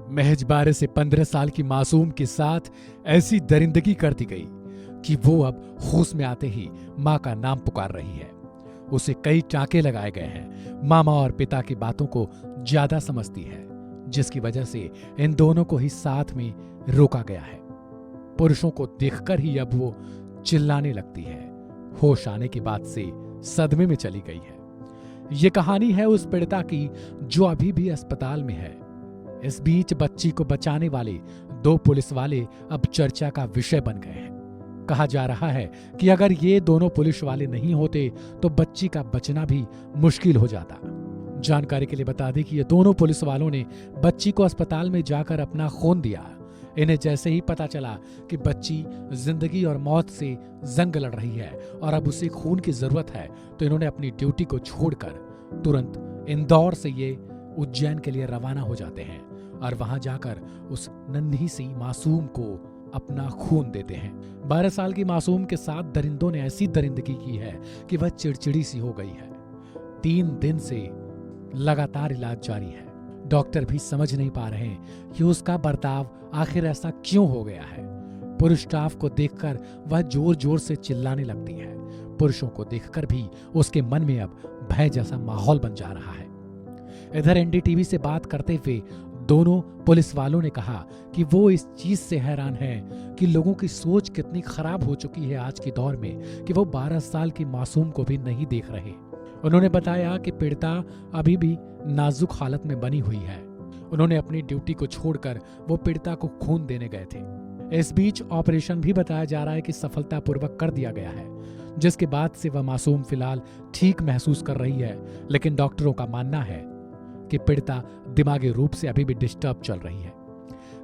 महज 12 से 15 साल की मासूम के साथ ऐसी दरिंदगी कर दी गई कि वो अब होश में आते ही मां का नाम पुकार रही है। उसे कई टांके लगाए गए हैं। मामा और पिता की बातों को ज्यादा समझती है, जिसकी वजह से इन दोनों को ही साथ में रोका गया है। पुरुषों को देखकर ही अब वो चिल्लाने लगती है। होश आने के बाद से सदमे में चली गई है। ये कहानी है उस पीड़िता की जो अभी भी अस्पताल में है। इस बीच बच्ची को बचाने वाले 2 पुलिस वाले अब चर्चा का विषय बन गए हैं। कहा जा रहा है कि अगर ये दोनों पुलिस वाले नहीं होते तो बच्ची का बचना भी मुश्किल हो जाता। जानकारी के लिए बता दें कि ये दोनों पुलिस वालों ने बच्ची को अस्पताल में जाकर अपना खून दिया। इन्हें जैसे ही पता चला कि बच्ची जिंदगी और मौत से जंग लड़ रही है और अब उसे खून की जरूरत है, तो इन्होंने अपनी ड्यूटी को छोड़कर तुरंत इंदौर से ये उज्जैन के लिए रवाना हो जाते हैं और वहां जाकर उस नन्ही सी मासूम को अपना खून देते हैं। 12 साल की मासूम के साथ दरिंदों ने ऐसी दरिंदगी की है कि वह चिड़चिड़ी सी हो गई है। 3 दिन से लगातार इलाज जारी है। डॉक्टर भी समझ नहीं पा रहे कि उसका बर्ताव आखिर ऐसा क्यों हो गया है। पुरुष स्टाफ को देखकर वह जोर जोर से चिल्लाने लगती है। पुरुषों को देखकर भी उसके मन में अब भय जैसा माहौल बन जा रहा है। इधर एनडीटीवी से बात करते हुए दोनों पुलिस वालों ने कहा कि वो इस चीज से हैरान हैं कि लोगों की सोच कितनी खराब हो चुकी है आज के दौर में कि वो 12 साल की मासूम को भी नहीं देख रहे। उन्होंने बताया कि पीड़िता अभी भी नाजुक हालत में बनी हुई है। उन्होंने अपनी ड्यूटी को छोड़कर वो पीड़िता को खून देने गए थे। इस बीच ऑपरेशन भी बताया जा रहा है कि सफलतापूर्वक कर दिया गया है, जिसके बाद से वह मासूम फिलहाल ठीक महसूस कर रही है। लेकिन डॉक्टरों का मानना है कि पीड़िता दिमागी रूप से अभी भी डिस्टर्ब चल रही है।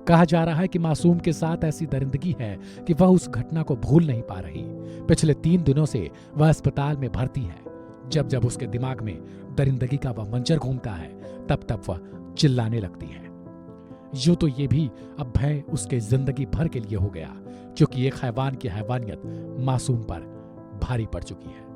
कहा जा रहा है कि मासूम के साथ ऐसी दरिंदगी है कि वह उस घटना को भूल नहीं पा रही। पिछले 3 दिनों से वह अस्पताल में भर्ती है। जब जब उसके दिमाग में दरिंदगी का वह मंजर घूमता है, तब तब वह चिल्लाने लगती है। यूं तो ये भी अब भय उसके जिंदगी भर के लिए हो गया, क्योंकि एक हैवान की हैवानियत मासूम पर भारी पड़ चुकी है।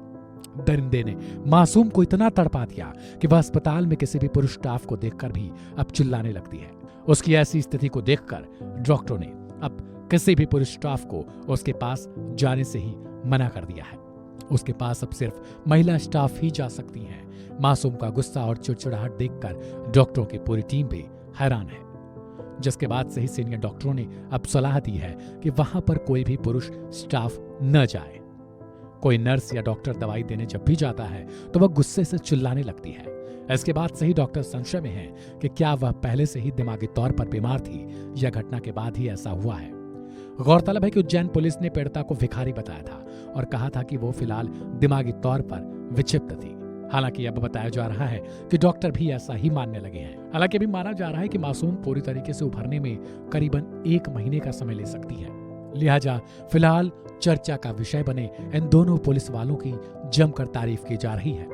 दरिंदे ने मासूम को इतना तड़पा दिया कि वह अस्पताल में किसी भी पुरुष स्टाफ को देखकर भी अब चिल्लाने लगती है। उसकी ऐसी स्थिति को देखकर डॉक्टरों ने अब किसी भी पुरुष स्टाफ को उसके पास जाने से ही मना कर दिया है। उसके पास अब सिर्फ महिला स्टाफ ही जा सकती हैं। मासूम का गुस्सा और चिड़चिड़ाहट देखकर डॉक्टरों की पूरी टीम भी हैरान है, जिसके बाद से ही सीनियर डॉक्टरों ने अब सलाह दी है कि वहां पर कोई भी पुरुष स्टाफ न जाए। कोई नर्स या डॉक्टर दवाई देने जब भी जाता है तो वह गुस्से से चिल्लाने लगती है। इसके बाद से ही डॉक्टर संशय में है कि क्या वह पहले से ही दिमागी तौर पर बीमार थी या घटना के बाद ही ऐसा हुआ है। गौरतलब है कि उज्जैन पुलिस ने पीड़िता को भिखारी बताया था और कहा था कि वो फिलहाल दिमागी तौर पर विक्षिप्त थी। हालांकि अब बताया जा रहा है कि डॉक्टर भी ऐसा ही मानने लगे हैं। हालांकि अभी माना जा रहा है कि मासूम पूरी तरीके से उभरने में करीबन 1 महीने का समय ले सकती है। लिहाजा फिलहाल चर्चा का विषय बने इन दोनों पुलिस वालों की जमकर तारीफ की जा रही है।